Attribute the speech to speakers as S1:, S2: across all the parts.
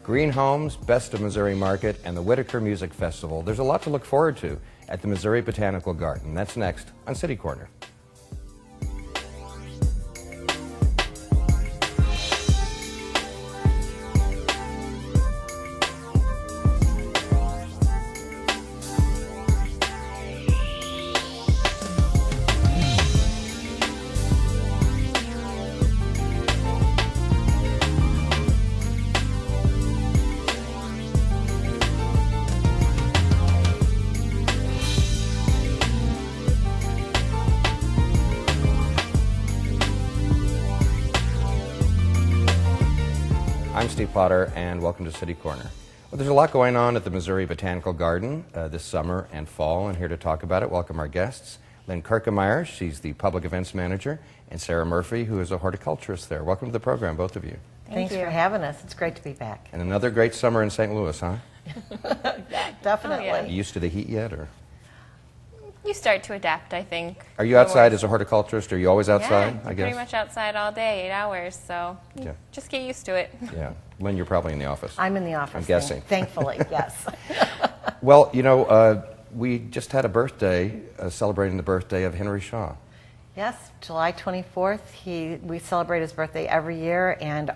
S1: green homes, Best of Missouri Market, and the Whitaker Music Festival. There's a lot to look forward to at the Missouri Botanical Garden. That's next on City Corner. I'm Steve Potter, and welcome to City Corner. Well, there's a lot going on at the Missouri Botanical Garden this summer and fall, and here to talk about it, welcome our guests. Lynn Kirkemeyer, she's the Public Events Manager, and Sarah Murphy, who is a horticulturist there. Welcome to the program, both of you.
S2: Thanks for having us. It's great to be back.
S1: And another great summer in St. Louis, huh?
S2: Yeah, definitely.
S1: Oh, yeah. You used to the heat yet, or?
S3: You start to adapt, I think.
S1: Are you outside as a horticulturist? Are you always outside,
S3: yeah,
S1: I guess?
S3: Pretty much outside all day, 8 hours, so just get used to it.
S1: Yeah. Lynn, you're probably in the office.
S2: I'm in the office.
S1: I'm guessing.
S2: Thankfully, yes.
S1: Well, you know, we just had a birthday, celebrating the birthday of Henry Shaw.
S2: Yes, July 24th. We celebrate his birthday every year, and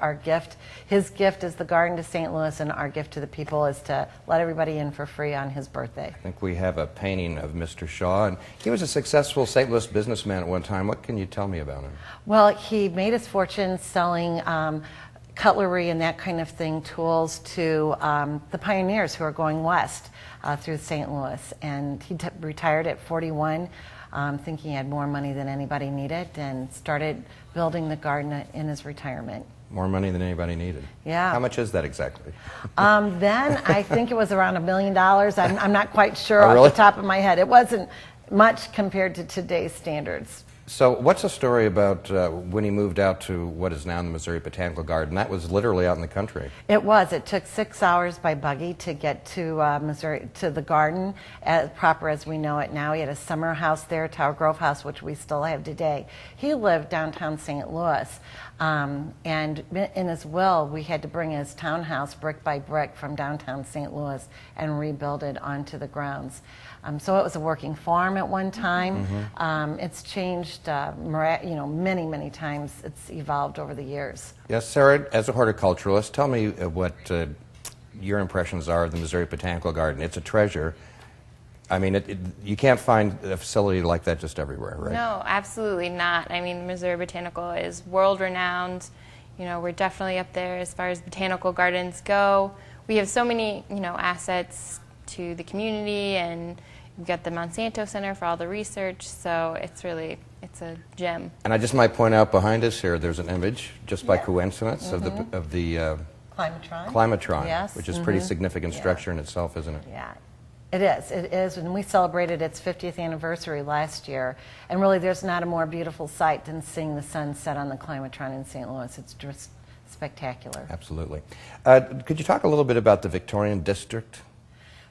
S2: his gift is the garden to St. Louis, and our gift to the people is to let everybody in for free on his birthday.
S1: I think we have a painting of Mr. Shaw, and he was a successful St. Louis businessman at one time. What can you tell me about him?
S2: Well, he made his fortune selling cutlery and that kind of thing, tools to the pioneers who are going west through St. Louis. And he retired at 41, thinking he had more money than anybody needed, and started building the garden in his retirement.
S1: More money than anybody needed.
S2: Yeah.
S1: How much is that exactly?
S2: Then I think it was around $1 million. I'm not quite sure
S1: really?
S2: Off the top of my head. It wasn't much compared to today's standards.
S1: So what's the story about when he moved out to what is now the Missouri Botanical Garden? That was literally out in the country.
S2: It was. It took 6 hours by buggy to get to Missouri, to the garden, as proper as we know it now. He had a summer house there, Tower Grove House, which we still have today. He lived downtown St. Louis, and in his will, we had to bring his townhouse brick by brick from downtown St. Louis and rebuild it onto the grounds. So it was a working farm at one time. Mm-hmm. It's changed, many, many times. It's evolved over the years. Yes,
S1: Sarah, as a horticulturalist, tell me what your impressions are of the Missouri Botanical Garden. It's a treasure. I mean, you can't find a facility like that just everywhere, right?
S3: No, absolutely not. I mean, Missouri Botanical is world-renowned. You know, we're definitely up there as far as botanical gardens go. We have so many, assets to the community, and we've got the Monsanto Center for all the research, so it's a gem.
S1: And I just might point out behind us here, there's an image, just by coincidence,
S2: mm-hmm.
S1: of the Climatron,
S2: yes.
S1: which is a pretty significant structure in itself, isn't it?
S2: Yeah. It is, and we celebrated its 50th anniversary last year, and really there's not a more beautiful sight than seeing the sun set on the Climatron in St. Louis. It's just spectacular.
S1: Absolutely. Could you talk a little bit about the Victorian District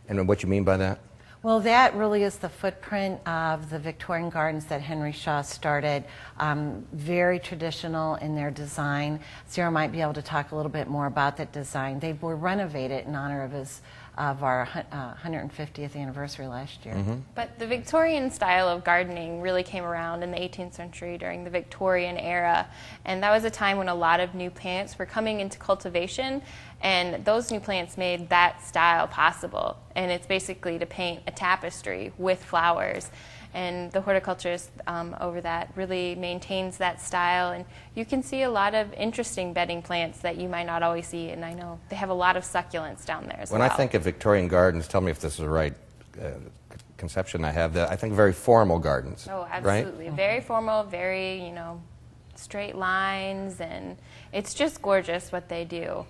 S1: and what you mean by that?
S2: Well, that really is the footprint of the Victorian gardens that Henry Shaw started. Very traditional in their design. Sarah might be able to talk a little bit more about that design. They were renovated in honor of our 150th anniversary last year.
S1: Mm-hmm.
S3: But the Victorian style of gardening really came around in the 18th century during the Victorian era, and that was a time when a lot of new plants were coming into cultivation, and those new plants made that style possible. And it's basically to paint a tapestry with flowers. And the horticulturist over that really maintains that style, and you can see a lot of interesting bedding plants that you might not always see, and I know they have a lot of succulents down there as well.
S1: When I think of Victorian gardens, tell me if this is the right conception I have, I think very formal gardens.
S3: Oh, absolutely.
S1: Right?
S3: Very formal, very, straight lines, and it's just gorgeous what they do.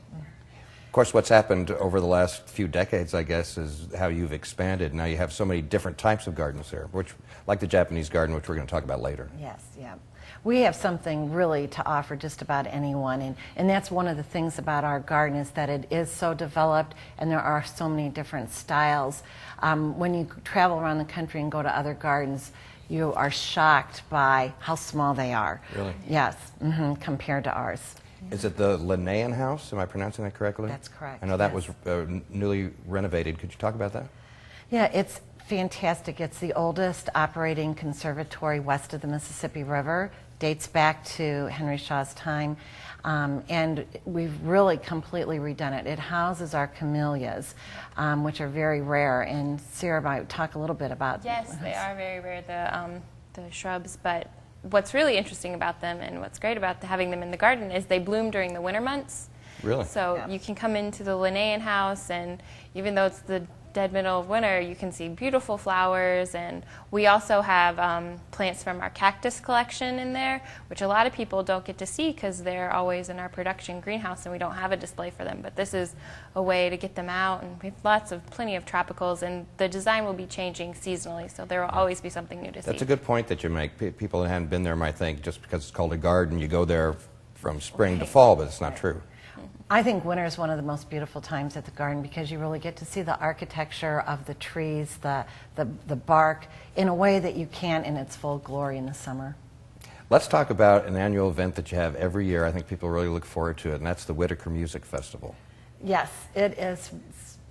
S1: Of course, what's happened over the last few decades, I guess, is how you've expanded. Now you have so many different types of gardens there, which, like the Japanese garden, which we're going to talk about later.
S2: Yes, yeah. We have something really to offer just about anyone, and that's one of the things about our garden is that it is so developed and there are so many different styles. When you travel around the country and go to other gardens, you are shocked by how small they are.
S1: Really?
S2: Yes, compared to ours.
S1: Is it the Linnaean House? Am I pronouncing that correctly?
S2: That's correct.
S1: I know that
S2: yes.
S1: was newly renovated. Could you talk about that?
S2: Yeah, it's fantastic. It's the oldest operating conservatory west of the Mississippi River. Dates back to Henry Shaw's time. And we've really completely redone it. It houses our camellias, which are very rare. And Sarah might talk a little bit about.
S3: Yes, they are very rare, the shrubs. But what's really interesting about them and what's great about having them in the garden is they bloom during the winter months.
S1: Really?
S3: So
S2: Yeah.
S3: you can come into the Linnaean House, and even though it's the dead middle of winter, you can see beautiful flowers. And we also have plants from our cactus collection in there, which a lot of people don't get to see because they're always in our production greenhouse and we don't have a display for them. But this is a way to get them out, and we have plenty of tropicals, and the design will be changing seasonally, so there will always be something new to see.
S1: That's a good point that you make. People that haven't been there might think just because it's called a garden, you go there from spring to fall, but it's not true.
S2: I think winter is one of the most beautiful times at the garden because you really get to see the architecture of the trees, the bark, in a way that you can't in its full glory in the summer.
S1: Let's talk about an annual event that you have every year. I think people really look forward to it, and that's the Whitaker Music Festival.
S2: Yes, it is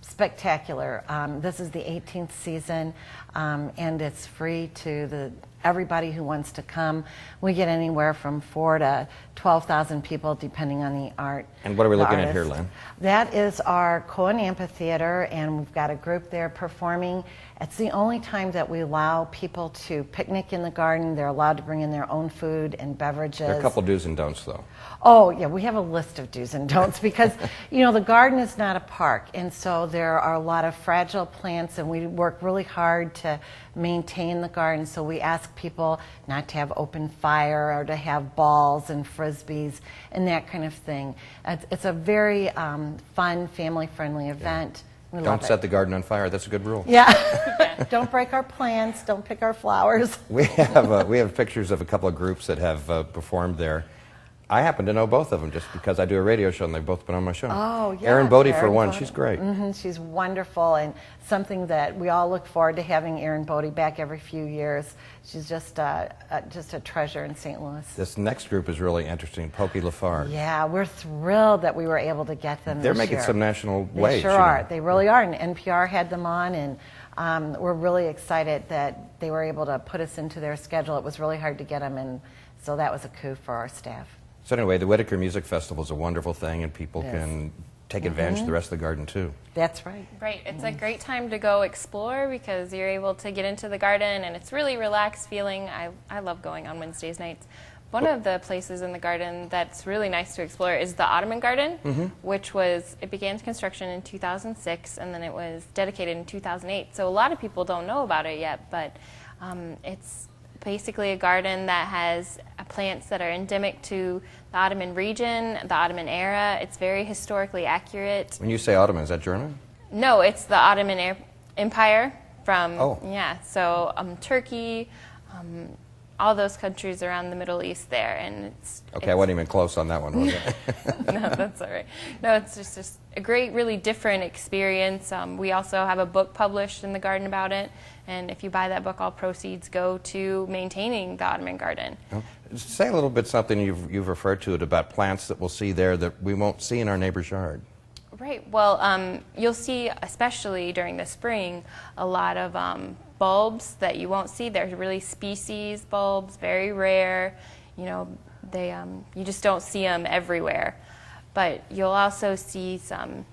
S2: spectacular. This is the 18th season, and it's free to everybody who wants to come. We get anywhere from 4,000 to 12,000 people, depending on the art.
S1: And what are we looking at
S2: artist.
S1: here, Lynn?
S2: That is our Cohen Amphitheater, and we've got a group there performing. It's the only time that we allow people to picnic in the garden. They're allowed to bring in their own food and beverages.
S1: There are a couple do's and don'ts, though.
S2: Oh, yeah, we have a list of do's and don'ts because, the garden is not a park, and so there are a lot of fragile plants, and we work really hard to maintain the garden, so we ask people not to have open fire or to have balls and frisbees and that kind of thing. It's a very fun, family-friendly event. We
S1: Don't
S2: love
S1: set
S2: it.
S1: the garden on fire. That's a good rule.
S2: Yeah. Don't break our plants. Don't pick our flowers.
S1: We have pictures of a couple of groups that have performed there. I happen to know both of them just because I do a radio show and they've both been on my show.
S2: Oh, yeah.
S1: Erin Bodie, for one, she's great.
S2: She's wonderful, and something that we all look forward to having Erin Bodie back every few years. She's just a treasure in St. Louis.
S1: This next group is really interesting, Pokey Lafarge.
S2: Yeah, we're thrilled that we were able to get them
S1: They're
S2: this
S1: making
S2: year.
S1: some national
S2: They
S1: waves.
S2: sure are. They really are, and NPR had them on, and we're really excited that they were able to put us into their schedule. It was really hard to get them, and so that was a coup for our staff.
S1: So anyway, the Whitaker Music Festival is a wonderful thing, and people
S2: Yes.
S1: take advantage of the rest of the garden, too.
S2: That's right.
S3: Right, it's a great time to go explore because you're able to get into the garden and it's really relaxed feeling. I love going on Wednesdays nights. One of the places in the garden that's really nice to explore is the Ottoman Garden, which it began construction in 2006 and then it was dedicated in 2008. So a lot of people don't know about it yet, but it's basically a garden that has plants that are endemic to the Ottoman region, the Ottoman era. It's very historically accurate.
S1: When you say Ottoman, is that German?
S3: No, it's the Ottoman Empire from, so Turkey, all those countries around the Middle East there. And
S1: I wasn't even close on that one, was it?
S3: No, that's all right. No, it's just a great, really different experience. We also have a book published in the garden about it, and if you buy that book, all proceeds go to maintaining the Ottoman Garden.
S1: Say a little bit something you've referred to it about plants that we'll see there that we won't see in our neighbor's yard.
S3: Right. Well, you'll see, especially during the spring, a lot of bulbs that you won't see. They're really species bulbs, very rare. You just don't see them everywhere. But you'll also see some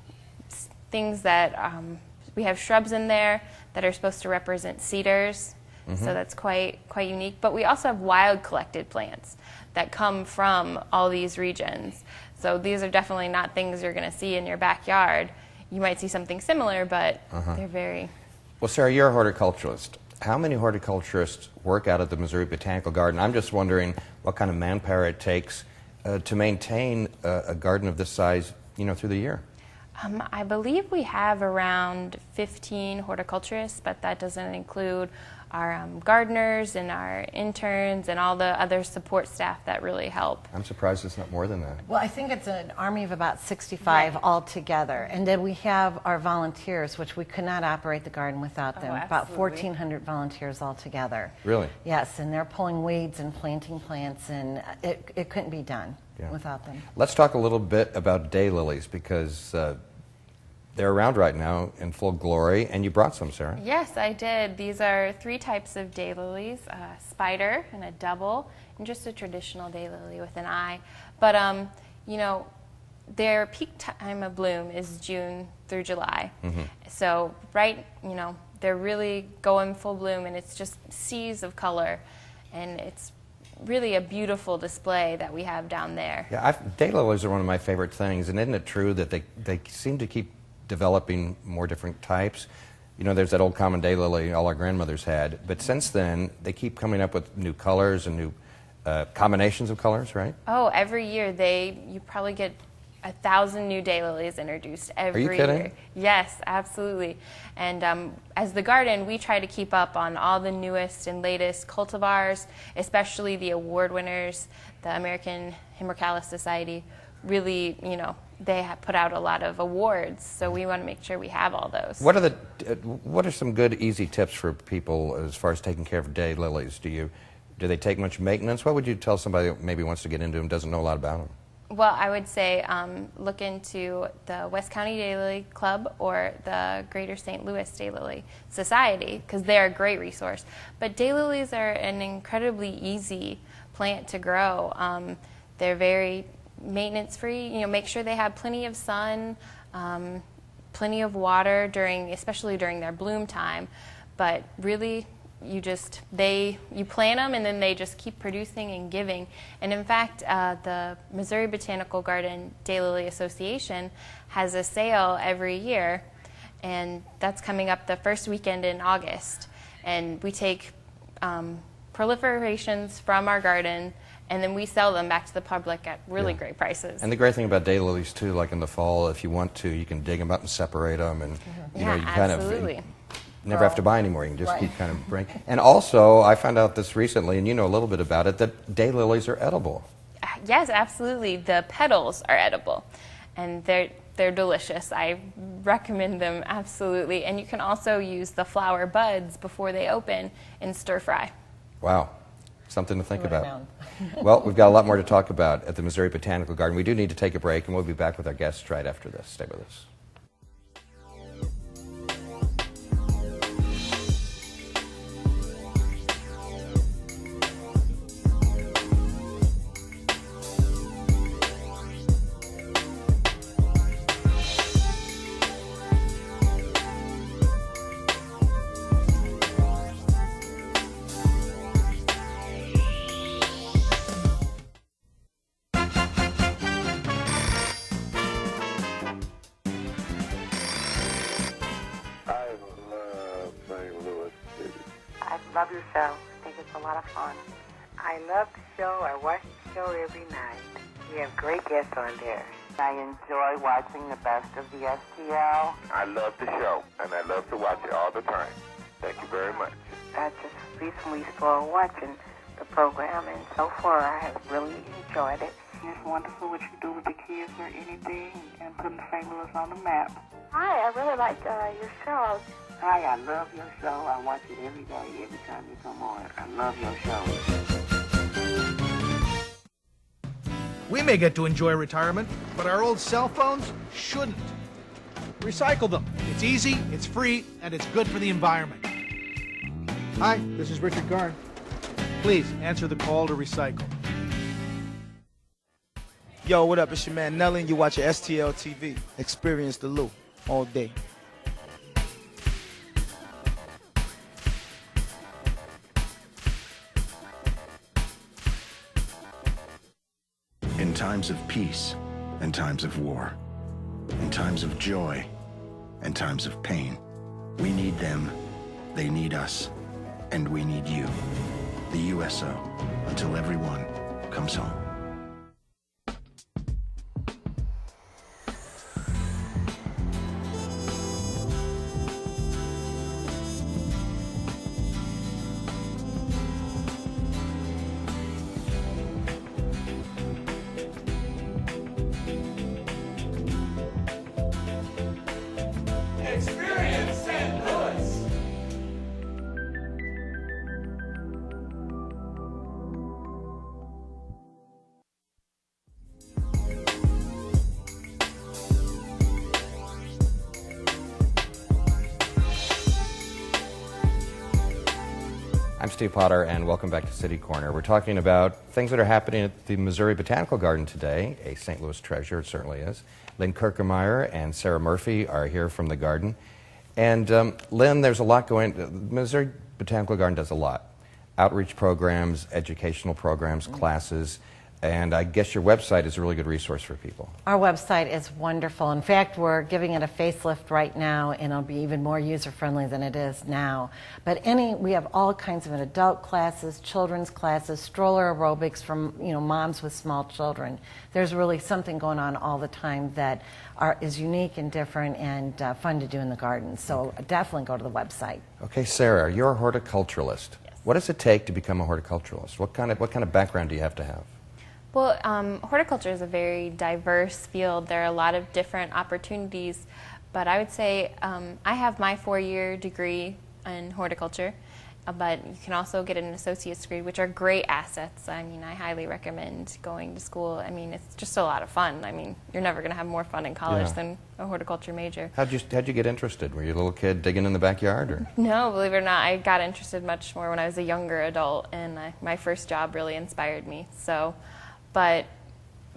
S3: things that we have shrubs in there that are supposed to represent cedars. So that's quite unique. But we also have wild collected plants that come from all these regions. So these are definitely not things you're going to see in your backyard. You might see something similar, but they're very...
S1: Well, Sarah, you're a horticulturist. How many horticulturists work out at the Missouri Botanical Garden? I'm just wondering what kind of manpower it takes to maintain a garden of this size, through the year.
S3: I believe we have around 15 horticulturists, but that doesn't include gardeners and our interns and all the other support staff that really help.
S1: I'm surprised it's not more than that.
S2: Well, I think it's an army of about 65
S3: Right.
S2: altogether. And then we have our volunteers, which we could not operate the garden without them. About
S3: Absolutely.
S2: 1,400 volunteers altogether.
S1: Really?
S2: Yes, and they're pulling weeds and planting plants, and it couldn't be done
S1: Yeah.
S2: without them.
S1: Let's talk a little bit about daylilies, because they're around right now in full glory, and you brought some, Sarah.
S3: Yes, I did. These are 3 types of daylilies, a spider and a double, and just a traditional daylily with an eye. But, you know, their peak time of bloom is June through July. So, you know, they're really going full bloom, and it's just seas of color, and it's really a beautiful display that we have down there.
S1: Yeah, daylilies are one of my favorite things, and isn't it true that they seem to keep developing more different types? You know, there's that old common daylily all our grandmothers had, but since then they keep coming up with new colors and new combinations of colors, right?
S3: Oh, every year you probably get 1,000 new daylilies introduced every year.
S1: Are you kidding?
S3: Yes, absolutely. And as the garden, we try to keep up on all the newest and latest cultivars, especially the award winners. The American Himmercalis Society really, you know, they have put out a lot of awards, so we want to make sure we have all those.
S1: What are some good, easy tips for people as far as taking care of daylilies? Do they take much maintenance? What would you tell somebody that maybe wants to get into them, doesn't know a lot about them?
S3: Well, I would say look into the West County Daylily Club or the Greater St. Louis Daylily Society, because they're a great resource. But daylilies are an incredibly easy plant to grow. They're very maintenance-free. You know, make sure they have plenty of sun, plenty of water especially during their bloom time. But really, you plant them, and then they just keep producing and giving. And in fact, the Missouri Botanical Garden Daylily Association has a sale every year, and that's coming up the first weekend in August. And we take proliferations from our garden, and then we sell them back to the public at really great prices.
S1: And the great thing about daylilies too, like in the fall, if you want to, you can dig them up and separate them, and you know, you
S3: absolutely.
S1: never have to buy anymore. You can just keep kind of bringing. And also, I found out this recently, and you know a little bit about it, that daylilies are edible.
S3: Yes, absolutely. The petals are edible, and they're delicious. I recommend them absolutely. And you can also use the flower buds before they open in stir fry.
S1: Wow. Something to think
S2: Who would've
S1: about.
S2: known?
S1: Well, we've got a lot more to talk about at the Missouri Botanical Garden. We do need to take a break, and we'll be back with our guests right after this. Stay with us.
S4: I love your show. I think it's a lot of fun. I love the show. I watch the show every night. You have great guests on there. I enjoy watching the best of the STL.
S5: I love the show, and I love to watch it all the time. Thank you very much.
S4: I just recently started watching the program, and so far I have really enjoyed it. It's wonderful what you do with the kids or anything, and putting St. Louis on the map.
S6: Hi, I really like your show.
S4: Hi, I love your show. I watch it every day, every time you come on. I love your show.
S7: We may get to enjoy retirement, but our old cell phones shouldn't. Recycle them. It's easy, it's free, and it's good for the environment. Hi, this is Richard Garn. Please answer the call to recycle.
S8: Yo, what up? It's your man Nelly, and you watch STL TV. Experience the loop all day.
S9: In times of peace and times of war, in times of joy and times of pain, we need them, they need us, and we need you. The USO, until everyone comes home.
S10: Experience St. Louis.
S1: I'm Steve Potter, and welcome back to City Corner. We're talking about things that are happening at the Missouri Botanical Garden today, a St. Louis treasure, it certainly is. Lynn Kirkemeyer and Sarah Murphy are here from the garden. And Lynn, there's a lot going on. The Missouri Botanical Garden does a lot. Outreach programs, educational programs, classes, and I guess your website is a really good resource for people.
S2: Our website is wonderful. In fact, we're giving it a facelift right now, and it'll be even more user-friendly than it is now. But we have all kinds of adult classes, children's classes, stroller aerobics from moms with small children. There's really something going on all the time that is unique and different and fun to do in the garden. So definitely go to the website.
S1: Okay, Sarah, you're a horticulturalist.
S3: Yes.
S1: What does it take to become a horticulturalist? What kind of background do you have to have?
S3: Well, horticulture is a very diverse field. There are a lot of different opportunities, but I would say I have my 4-year degree in horticulture, but you can also get an associate's degree, which are great assets. I mean, I highly recommend going to school. I mean, it's just a lot of fun. I mean, you're never going to have more fun in college than a horticulture major.
S1: How'd you get interested? Were you a little kid digging in the backyard? Or?
S3: No, believe it or not, I got interested much more when I was a younger adult, and my first job really inspired me. But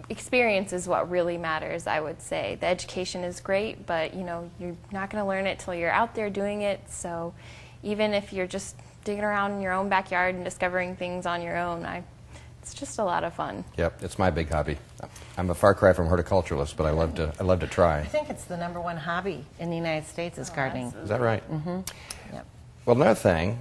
S3: experience is what really matters, I would say. The education is great, but you're not going to learn it till you're out there doing it. So even if you're just digging around in your own backyard and discovering things on your own, it's just a lot of fun.
S1: Yep, it's my big hobby. I'm a far cry from horticulturalist, but I love to try.
S2: I think it's the #1 hobby in the United States is gardening.
S3: Absolutely.
S1: Is that right?
S2: Mm-hmm. Yep.
S1: Well, another thing,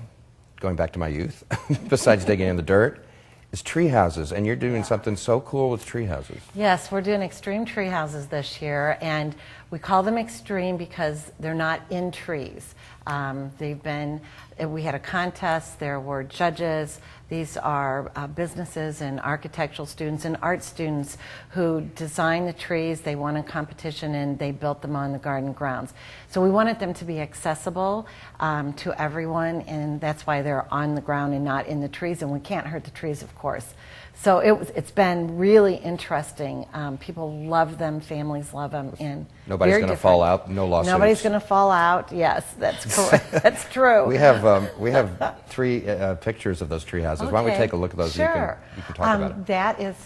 S1: going back to my youth, besides digging in the dirt, is tree houses, and you're doing something so cool with tree houses.
S2: Yes, we're doing extreme tree houses this year, and we call them extreme because they're not in trees. We had a contest, there were judges. These are businesses and architectural students and art students who designed the trees. They won a competition and they built them on the garden grounds. So we wanted them to be accessible to everyone, and that's why they're on the ground and not in the trees, and we can't hurt the trees, of course. So it's been really interesting. People love them, families love them, and
S1: nobody's going to fall out. No lawsuits.
S2: Nobody's going to fall out. Yes, that's correct. That's true.
S1: We have 3 pictures of those tree houses.
S2: Okay.
S1: Why don't we take a look at those?
S2: Sure.
S1: You can talk about it.
S2: That is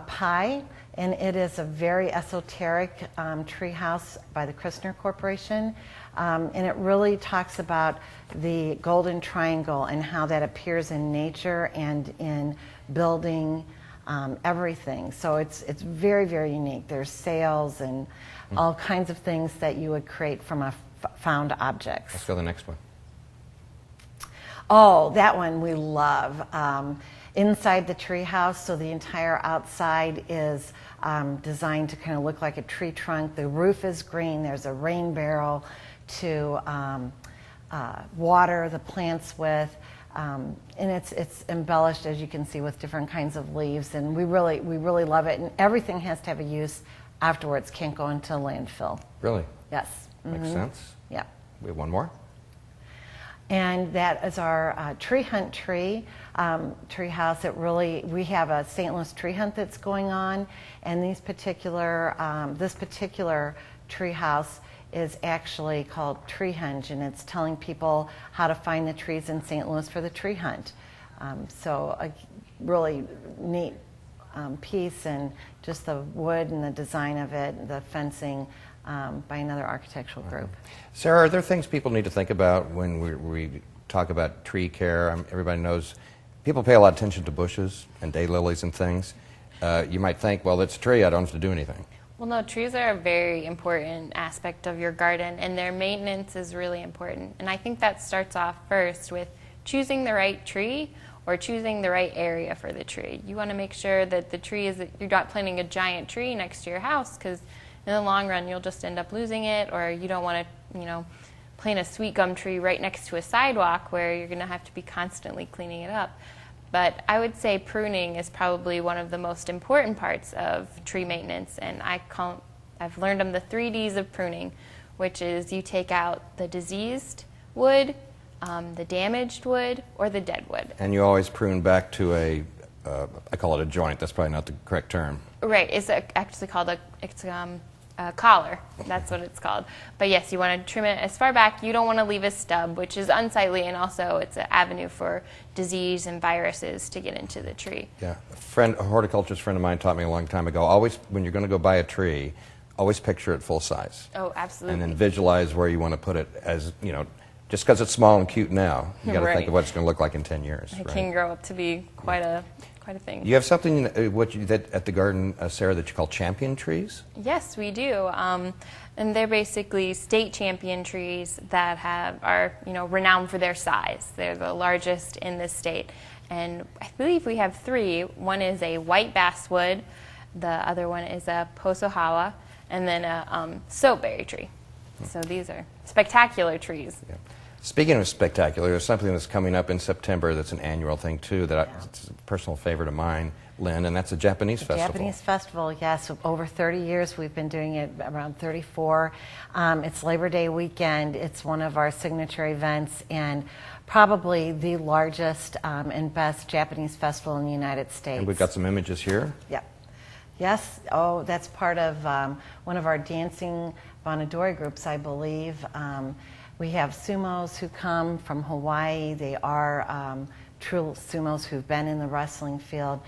S2: Pi, and it is a very esoteric tree house by the Christner Corporation, and it really talks about the golden triangle and how that appears in nature and in building, everything. So it's very, very unique. There's sails and all kinds of things that you would create from found objects.
S1: Let's go to the next one.
S2: Oh, that one we love. Inside the tree house, so the entire outside is designed to kind of look like a tree trunk. The roof is green. There's a rain barrel to water the plants with. And it's embellished, as you can see, with different kinds of leaves, and we really love it. And everything has to have a use afterwards. Can't go into landfill.
S1: Really?
S2: Yes.
S1: Makes sense.
S2: Yeah.
S1: We have one more.
S2: And that is our tree hunt tree house. We have a St. Louis tree hunt that's going on, and this particular tree house is actually called Tree Hunt, and it's telling people how to find the trees in St. Louis for the tree hunt. So a really neat piece, and just the wood and the design of it, the fencing by another architectural group.
S1: Sarah, are there things people need to think about when we talk about tree care? Everybody knows people pay a lot of attention to bushes and daylilies and things. You might think, well, it's a tree, I don't have to do anything.
S3: Well, no, trees are a very important aspect of your garden, and their maintenance is really important. And I think that starts off first with choosing the right tree or choosing the right area for the tree. You want to make sure that the tree you're not planting a giant tree next to your house, because in the long run you'll just end up losing it, or you don't want to, plant a sweet gum tree right next to a sidewalk where you're going to have to be constantly cleaning it up. But I would say pruning is probably one of the most important parts of tree maintenance, and I've learned them the 3 Ds of pruning, which is you take out the diseased wood, the damaged wood, or the dead wood.
S1: And you always prune back to I call it a joint. That's probably not the correct term.
S3: Right. It's actually called a collar. That's what it's called. But yes, you want to trim it as far back. You don't want to leave a stub, which is unsightly, and also it's an avenue for disease and viruses to get into the tree.
S1: Yeah. A horticulturist friend of mine taught me a long time ago, always, when you're going to go buy a tree, always picture it full size.
S3: Oh, absolutely.
S1: And then visualize where you want to put it as, just because it's small and cute now, you got to think of what it's going to look like in 10 years.
S3: It can grow up to be quite a thing.
S1: You have something that at the garden, Sarah, that you call champion trees?
S3: Yes, we do. And they're basically state champion trees that are renowned for their size. They're the largest in this state. And I believe we have 3. One is a white basswood, the other one is a posohawa, and then a soapberry tree. So these are spectacular trees.
S1: Yeah. Speaking of spectacular, there's something that's coming up in September that's an annual thing, too, it's a personal favorite of mine, Lynn, and that's the Japanese Festival.
S2: Japanese Festival, yes. Over 30 years, we've been doing it, around 34. It's Labor Day weekend. It's one of our signature events and probably the largest and best Japanese festival in the United States.
S1: And we've got some images here.
S2: Yep. Yes. Oh, that's part of one of our dancing Bonadori groups, I believe. We have sumos who come from Hawaii. They are true sumos who've been in the wrestling field.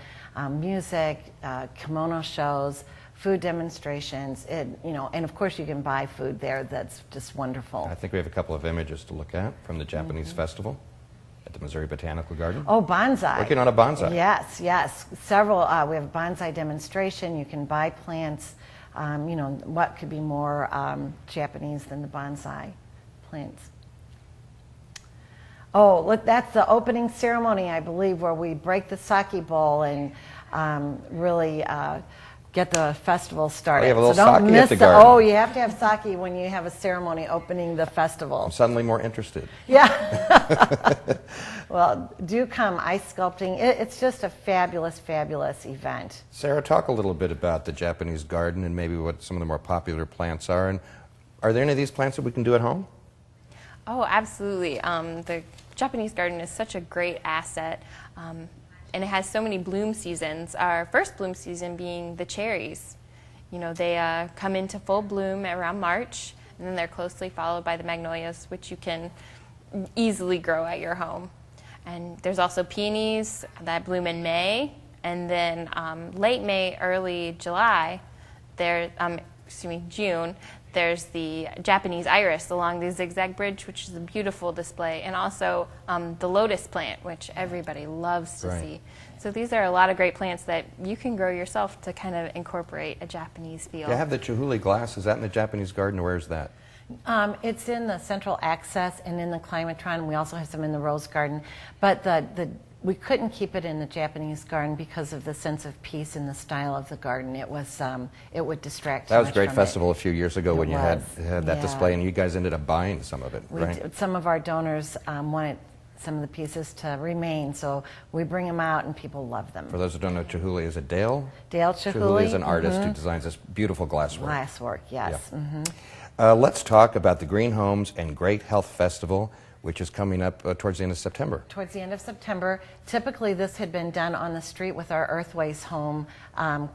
S2: Music, kimono shows, food demonstrations, and of course you can buy food there. That's just wonderful.
S1: I think we have a couple of images to look at from the Japanese Festival at the Missouri Botanical Garden.
S2: Oh, bonsai.
S1: Working on a bonsai.
S2: Yes, yes. Several. We have a bonsai demonstration. You can buy plants. What could be more Japanese than the bonsai plants? Oh, look, that's the opening ceremony, I believe, where we break the sake bowl and really get the festival started.
S1: Oh, you have a little
S2: so don't
S1: sake
S2: miss
S1: at the garden.
S2: Oh, you have to have sake when you have a ceremony opening the festival.
S1: I'm suddenly more interested.
S2: Yeah. Well, do come ice sculpting. It's just a fabulous, fabulous event.
S1: Sarah, talk a little bit about the Japanese garden and maybe what some of the more popular plants are. And are there any of these plants that we can do at home?
S3: Oh, absolutely. The Japanese garden is such a great asset, and it has so many bloom seasons. Our first bloom season being the cherries. They come into full bloom around March, and then they're closely followed by the magnolias, which you can easily grow at your home. And there's also peonies that bloom in May, and then late May, early July, June, there's the Japanese iris along the zigzag bridge, which is a beautiful display, and also the lotus plant, which everybody loves to see. So these are a lot of great plants that you can grow yourself to kind of incorporate a Japanese feel.
S1: Yeah, I have the chihuli glass. Is that in the Japanese garden, or where is that?
S2: It's in the central access and in the climatron. We also have some in the rose garden. But we couldn't keep it in the Japanese garden because of the sense of peace and the style of the garden. It would distract.
S1: That was a great festival a few years ago when you had that
S2: Yeah.
S1: display, and you guys ended up buying some of it, right?
S2: Some of our donors wanted some of the pieces to remain, so we bring them out and people love them.
S1: For those who don't know, Chihuly is a Dale.
S2: Dale Chihuly.
S1: Chihuly is an artist who designs this beautiful glasswork.
S2: Glasswork, yes.
S1: Yeah. Let's talk about the Green Homes and Great Health Festival, which is coming up towards the end of September.
S2: Towards the end of September. Typically, this had been done on the street with our Earthways Home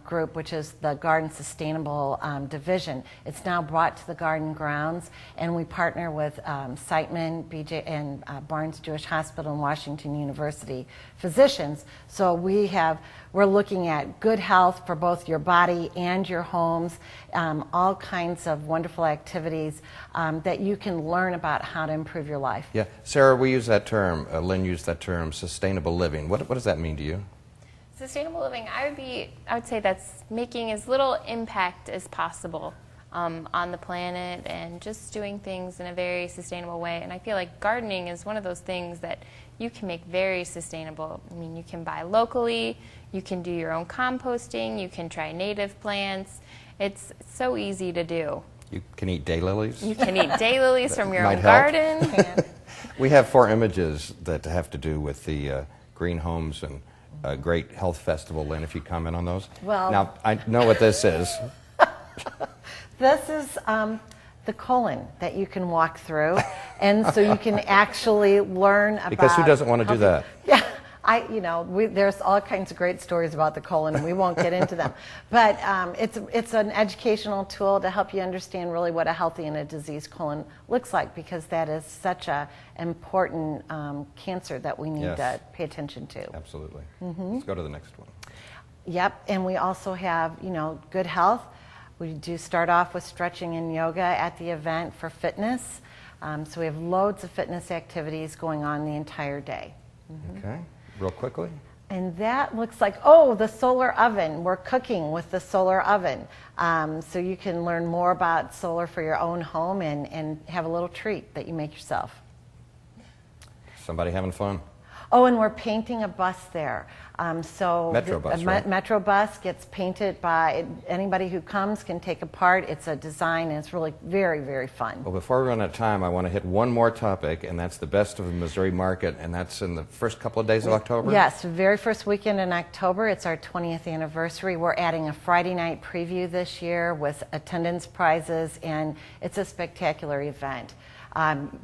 S2: group, which is the Garden Sustainable division. It's now brought to the garden grounds, and we partner with Siteman, BJ, and Barnes Jewish Hospital and Washington University physicians. So we're looking at good health for both your body and your homes, all kinds of wonderful activities that you can learn about how to improve your life.
S1: Yeah, Sarah, we use that term, Lynn used that term, sustainable living. What does that mean to you?
S3: Sustainable living, I would say that's making as little impact as possible on the planet and just doing things in a very sustainable way. And I feel like gardening is one of those things that you can make very sustainable. I mean, you can buy locally, you can do your own composting, you can try native plants. It's so easy to do.
S1: You can eat daylilies?
S3: You can eat daylilies from your own garden.
S1: We have 4 images that have to do with the Green Homes and Great Health Festival. Lynn, if you comment on those.
S2: Well,
S1: now, I know what this is.
S2: This is The colon that you can walk through, and so you can actually learn about.
S1: Because who doesn't want to do that?
S2: Yeah, there's all kinds of great stories about the colon, and we won't get into them. But it's an educational tool to help you understand really what a healthy and a diseased colon looks like, because that is such a important cancer that we need to pay attention to.
S1: Absolutely. Let's go to the next one.
S2: Yep, and we also have good health. We do start off with stretching and yoga at the event for fitness. So we have loads of fitness activities going on the entire day.
S1: Okay, real quickly.
S2: And that looks like, the solar oven. We're cooking with the solar oven. So you can learn more about solar for your own home and have a little treat that you make yourself.
S1: Somebody having fun.
S2: Oh, and we're painting a bus there.
S1: Metro bus, right?
S2: Metro bus gets painted by anybody who comes can take a part. It's a design, and it's really very, very fun.
S1: Well, before we run out of time, I want to hit one more topic, and that's the Best of the Missouri Market, and that's in the first couple of days of October?
S2: Yes, the very first weekend in October. It's our 20th anniversary. We're adding a Friday night preview this year with attendance prizes, and it's a spectacular event.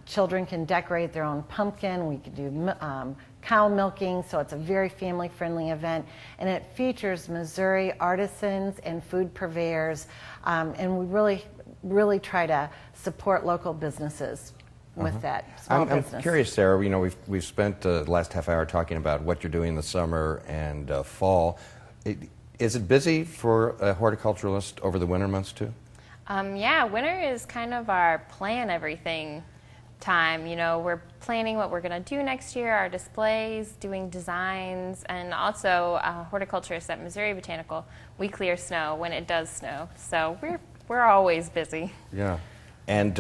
S2: Children can decorate their own pumpkin. We can do cow milking, so it's a very family-friendly event, and it features Missouri artisans and food purveyors, and we really try to support local businesses with that.
S1: I'm curious, Sarah. We've spent the last half hour talking about what you're doing in the summer and fall. Is it busy for a horticulturalist over the winter months too?
S3: Yeah, winter is kind of our plan everything time. We're planning what we're going to do next year, our displays, doing designs, and also horticulturists at Missouri Botanical, we clear snow when it does snow. So we're always busy.
S1: Yeah. And,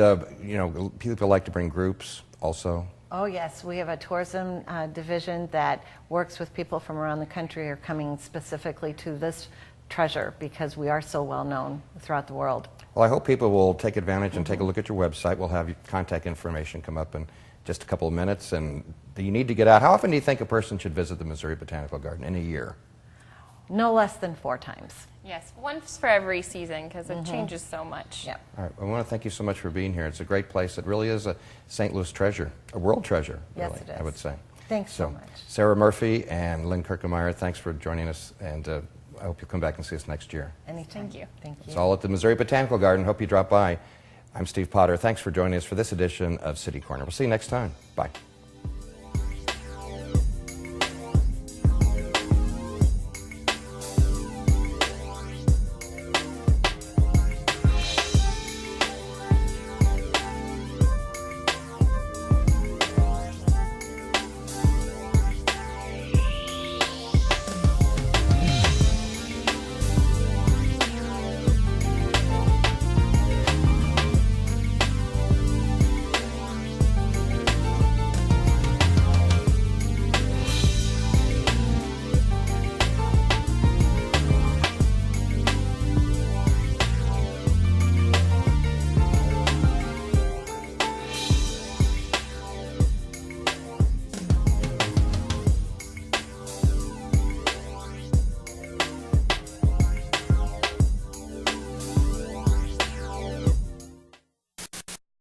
S1: people like to bring groups also.
S2: Oh, yes. We have a tourism division that works with people from around the country who are coming specifically to this treasure because we are so well known throughout the world.
S1: Well, I hope people will take advantage and take a look at your website. We'll have your contact information come up in just a couple of minutes. And you need to get out. How often do you think a person should visit the Missouri Botanical Garden in a year?
S2: No less than 4 times.
S3: Yes, once for every season because it changes so much.
S2: Yep.
S1: All right. I want to thank you so much for being here. It's a great place. It really is a St. Louis treasure, a world treasure, really,
S2: yes, it is.
S1: I would say.
S2: Thanks so much.
S1: Sarah Murphy and Lynn Kirkemeyer, thanks for joining us, and I hope you'll come back and see us next year.
S2: Anytime.
S3: Thank you.
S2: Thank you.
S1: It's all at the Missouri Botanical Garden. Hope you drop by. I'm Steve Potter. Thanks for joining us for this edition of City Corner. We'll see you next time. Bye.